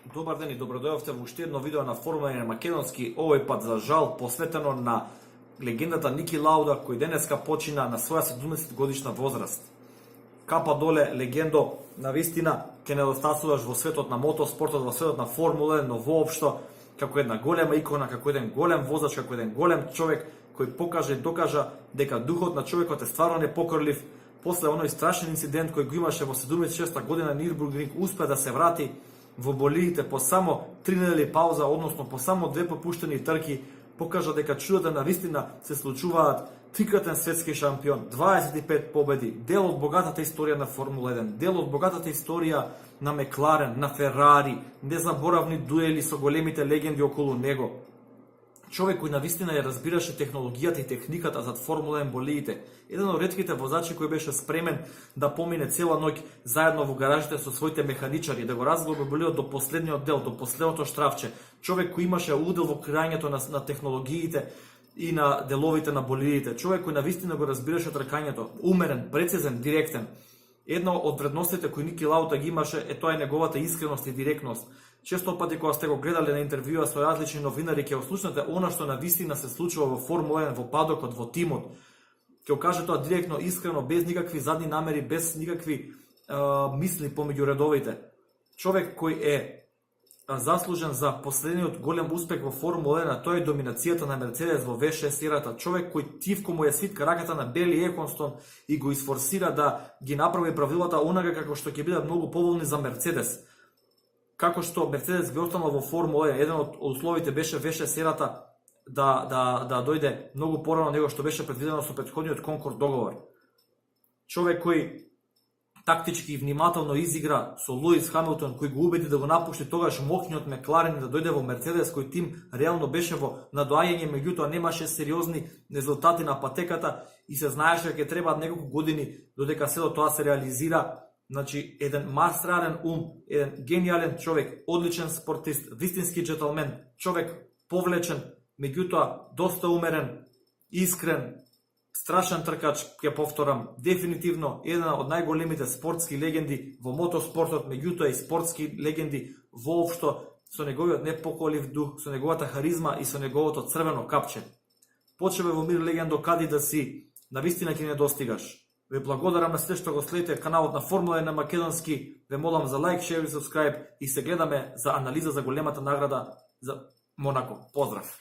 Добар ден и добродојавте во уште едно видео на Формула 1 македонски, овој пат за жал посветено на легендата Ники Лауда, кој денеска почина на своја 70 годишна возраст. Капа доле, легендо, навистина ќе недостасуваш во светот на мотоспортот, во светот на Формула 1, но воопшто како една голема икона, како еден голем возач, како еден голем човек кој покаже и докажа дека духот на човекот е стварно непокорлив. После оној страшен инцидент кој го имаше во 76 година на Нюрбургринг, успеа да се врати во болидите по само 3 недели пауза, односно по само 2 попуштени трки, покажа дека чудата навистина се случуваат. Трикратен светски шампион, 25 победи, дел од богатата историја на Формула 1, дел од богатата историја на Мекларен, на Ферари, незаборавни дуели со големите легенди околу него. Човек кој навистина ја разбираше технологијата и техниката зад Формула 1 болидите. Еден од ретките возачи кој беше спремен да помине цела ноќ заедно во гаражите со своите механичари, да го разгледа болидот до последниот дел, до последното штрафче. Човек кој имаше удел во креањето на технологиите и на деловите на болидите. Човек кој навистина го разбираше тркањето, умерен, прецизен, директен. Една од вредностите кои Ники Лауда ги имаше е тоа е неговата искреност и директност. Често пати кога сте го гледале на интервјуа со различни новинари, ќе ослушнете она што навистина се случува во Формула 1, во падокот, во тимот. Ќе каже тоа директно, искрено, без никакви задни намери, без никакви мисли помеѓу редовите. Човек кој е заслужен за последниот голем успех во Формула 1, тоа е доминацијата на Мерцедес во V6 ерата. Човек кој тивко му ја свитка раката на Бели Еконстон и го изфорсира да ги направи правилата онага како што ќе бидат многу поволни за Мерцедес. Како што Мерцедес би останал во Формула 1, еден од условите беше V6 ерата да дојде многу порано него што беше предвидено со претходниот Конкорд договор. Човек кој тактички и внимателно изигра со Луис Хамилтон, кој го убеди да го напушти тогаш мокниот Мекларен да дојде во Мерцедес, кој тим реално беше во надоаѓање, меѓутоа немаше сериозни резултати на патеката и се знаеше дека ќе требаат неколку години додека се до тоа се реализира. Значи, еден мастрарен ум, еден гениален човек, одличен спортист, вистински джентълмен, човек повлечен, меѓутоа доста умерен, искрен, страшен тркач, ќе повторам, дефинитивно една од најголемите спортски легенди во мотоспортот, меѓутоа и спортски легенди воопшто, со неговиот непоколив дух, со неговата харизма и со неговото црвено капче. Почеве во мир, легендо, кади да си, навистина ќе не достигаш. Ве благодарам на сите што го следите каналот на Формула 1 на македонски. Ве молам за лайк, шер и сабскрајб и се гледаме за анализа за големата награда за Монако. Поздрав!